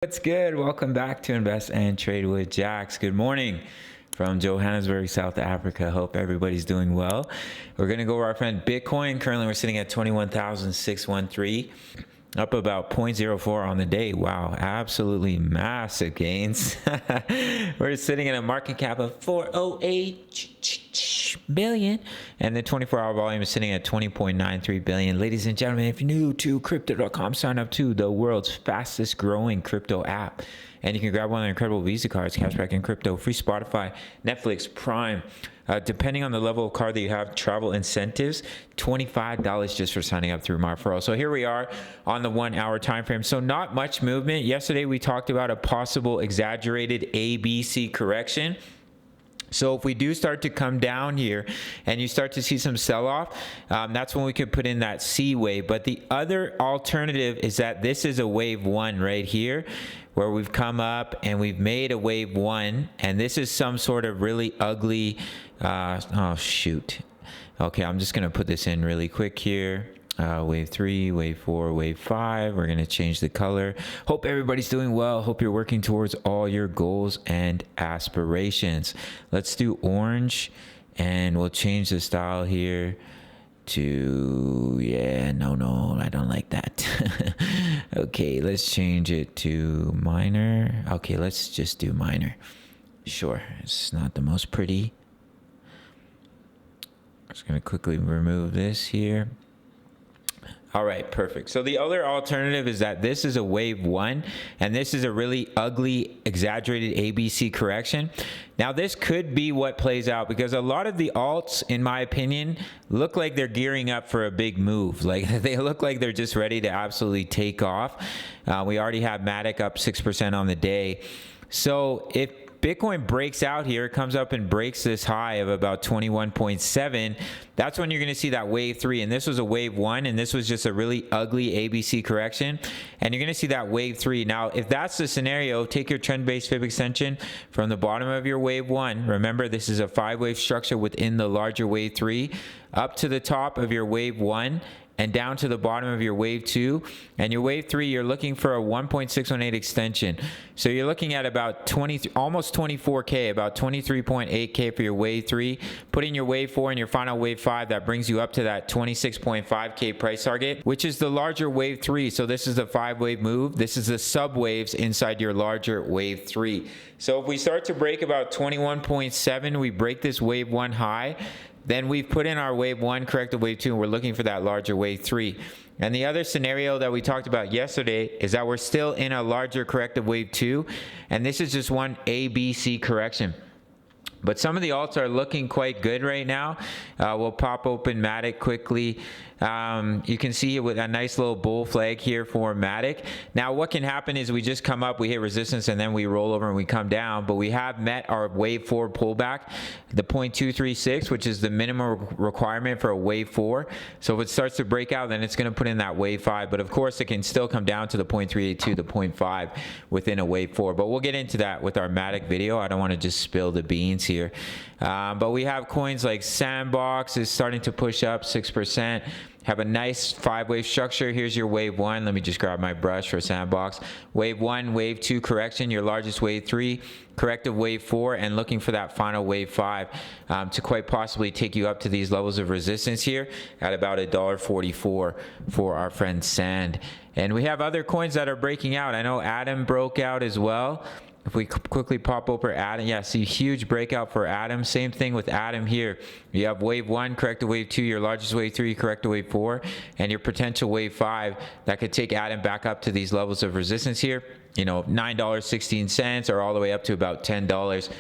What's good? Welcome back to Invest and Trade with Jax. Good morning from Johannesburg, South Africa. Hope everybody's doing well. We're going to go over our friend Bitcoin. Currently, we're sitting at 21,613, up about 0.04 on the day. Wow, absolutely massive gains. We're sitting at a market cap of 408 billion, and the 24-hour volume is sitting at 20.93 billion. Ladies and gentlemen, if you're new to crypto.com, sign up to the world's fastest growing crypto app, and you can grab one of the incredible Visa cards, cashback in crypto, free Spotify, Netflix, Prime. Depending on the level of card that you have, travel incentives, $25 just for signing up through my referral. So here we are on the 1 hour time frame. So not much movement. Yesterday we talked about a possible exaggerated ABC correction. So if we do start to come down here and you start to see some sell-off, that's when we could put in that C wave. But the other alternative is that this is a wave one right here, where we've come up and we've made a wave one, and this is some sort of really ugly, oh shoot. Okay, I'm just gonna put this in really quick here. Wave 3, wave 4, wave 5. We're going to change the color. Hope everybody's doing well. Hope you're working towards all your goals and aspirations. Let's do orange, and we'll change the style here to, yeah, no, I don't like that. Okay, let's change it to minor. Okay, let's just do minor. Sure, it's not the most pretty. I'm just going to quickly remove this here. All right, perfect. So the other alternative is that this is a wave one, and this is a really ugly, exaggerated ABC correction. Now, this could be what plays out, because a lot of the alts, in my opinion, look like they're gearing up for a big move. Like, they look like they're just ready to absolutely take off. We already have Matic up 6% on the day. So if Bitcoin breaks out here, comes up and breaks this high of about 21.7, that's when you're going to see that wave 3. And this was a wave 1, and this was just a really ugly ABC correction. And you're going to see that wave 3. Now, if that's the scenario, take your trend-based fib extension from the bottom of your wave 1. Remember, this is a 5-wave structure within the larger wave 3, up to the top of your wave 1, and down to the bottom of your wave 2. And your wave 3, you're looking for a 1.618 extension. So you're looking at about almost 24K, about 23.8K for your wave 3. Put in your wave 4 and your final wave 5, that brings you up to that 26.5K price target, which is the larger wave 3. So this is the 5-wave move. This is the sub-waves inside your larger wave 3. So if we start to break about 21.7, we break this wave 1 high, then we've put in our wave 1, corrected wave 2, and we're looking for that larger wave 3. And the other scenario that we talked about yesterday is that we're still in a larger corrective wave 2, and this is just one ABC correction. But some of the alts are looking quite good right now. We'll pop open Matic quickly. You can see with a nice little bull flag here for Matic. Now, what can happen is we just come up, we hit resistance, and then we roll over and we come down. But we have met our wave 4 pullback, the 0.236, which is the minimum requirement for a wave 4. So if it starts to break out, then it's going to put in that wave 5. But of course, it can still come down to the 0.382, the 0.5 within a wave 4. But we'll get into that with our Matic video. I don't want to just spill the beans here. But we have coins like Sandbox is starting to push up 6%. Have a nice 5-wave structure. Here's your wave 1. Let me just grab my brush for Sandbox. Wave 1, wave 2 correction, your largest wave 3, corrective wave 4, and looking for that final wave 5 to quite possibly take you up to these levels of resistance here at about $1.44 for our friend Sand. And we have other coins that are breaking out. I know Atom broke out as well. If we quickly pop over Atom, yeah, see huge breakout for Atom. Same thing with Atom here. You have wave 1, corrective wave 2, your largest wave 3, corrective wave 4, and your potential wave 5 that could take Atom back up to these levels of resistance here. You know, $9.16 or all the way up to about $10.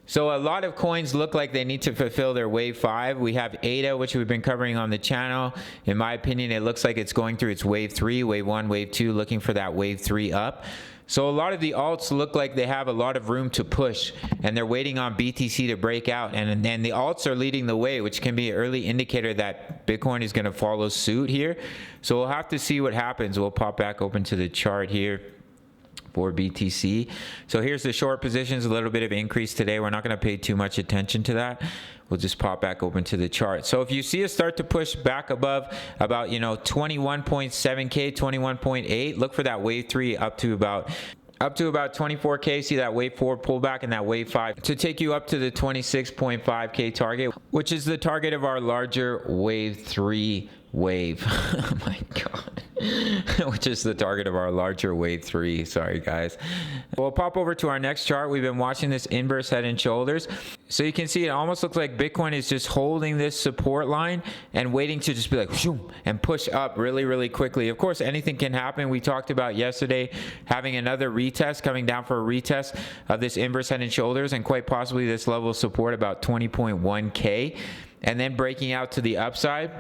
So a lot of coins look like they need to fulfill their wave 5. We have ADA, which we've been covering on the channel. In my opinion, it looks like it's going through its wave 3, wave 1, wave 2, looking for that wave 3 up. So a lot of the alts look like they have a lot of room to push, and they're waiting on BTC to break out. And then the alts are leading the way, which can be an early indicator that Bitcoin is going to follow suit here. So we'll have to see what happens. We'll pop back open to the chart here for BTC. So here's the short positions, a little bit of increase today. We're not going to pay too much attention to that. We'll just pop back open to the chart. So if you see us start to push back above about, 21.7K, 21.8, look for that wave 3 up to about up to about 24K. See that wave 4 pullback and that wave 5 to take you up to the 26.5K target, which is the target of our larger wave 3 wave. Oh my god. Which is the target of our larger wave 3. Sorry guys. We'll pop over to our next chart. We've been watching this inverse head and shoulders. So you can see it almost looks like Bitcoin is just holding this support line and waiting to just be like shoom, and push up really quickly. Of course, anything can happen. We talked about yesterday having another retest, coming down for a retest of this inverse head and shoulders, and quite possibly this level of support about 20.1K, and then breaking out to the upside.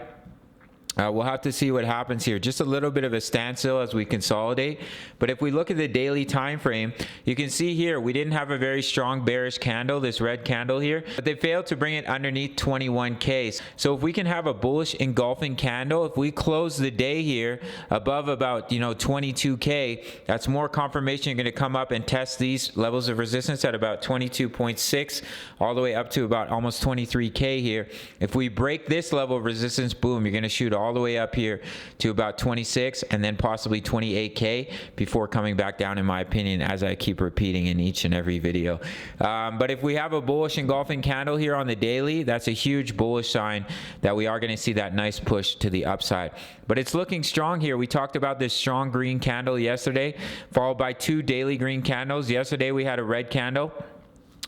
We'll have to see what happens here. Just a little bit of a standstill as we consolidate. But if we look at the daily time frame, you can see here we didn't have a very strong bearish candle, this red candle here, but they failed to bring it underneath 21K. So if we can have a bullish engulfing candle, if we close the day here above about 22K, that's more confirmation you're going to come up and test these levels of resistance at about 22.6 all the way up to about almost 23K here. If we break this level of resistance, boom, you're going to shoot all the way up here to about 26 and then possibly 28K before coming back down, in my opinion, as I keep repeating in each and every video. But if we have a bullish engulfing candle here on the daily, that's a huge bullish sign that we are going to see that nice push to the upside. But it's looking strong here. We talked about this strong green candle yesterday, followed by 2 daily green candles. Yesterday we had a red candle,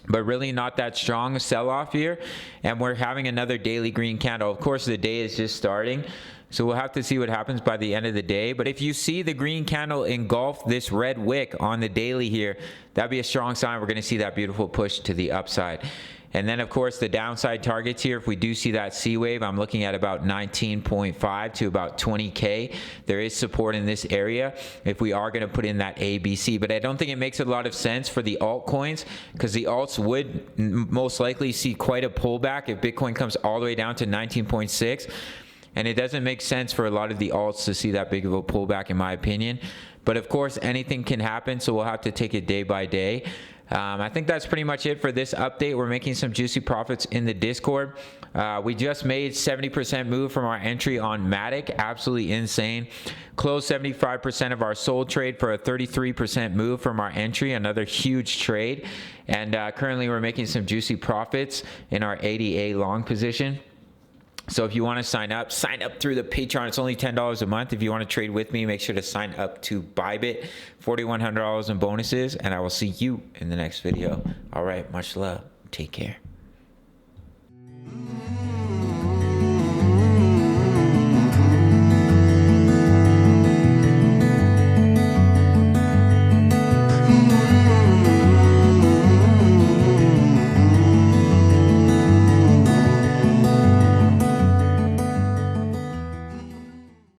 but really not that strong a sell-off here, and we're having another daily green candle. Of course, the day is just starting, so we'll have to see what happens by the end of the day. But if you see the green candle engulf this red wick on the daily here, that'd be a strong sign we're going to see that beautiful push to the upside. And then, of course, the downside targets here, if we do see that C wave, I'm looking at about 19.5 to about 20K. There is support in this area if we are going to put in that ABC. But I don't think it makes a lot of sense for the altcoins, because the alts would most likely see quite a pullback if Bitcoin comes all the way down to 19.6. And it doesn't make sense for a lot of the alts to see that big of a pullback, in my opinion. But of course, anything can happen, so we'll have to take it day by day. I think that's pretty much it for this update. We're making some juicy profits in the Discord. We just made 70% move from our entry on Matic. Absolutely insane. Closed 75% of our sold trade for a 33% move from our entry. Another huge trade. And currently we're making some juicy profits in our 80A long position. So if you want to sign up through the Patreon. It's only $10 a month. If you want to trade with me, make sure to sign up to Bybit. $4,100 in bonuses, and I will see you in the next video. All right, much love. Take care.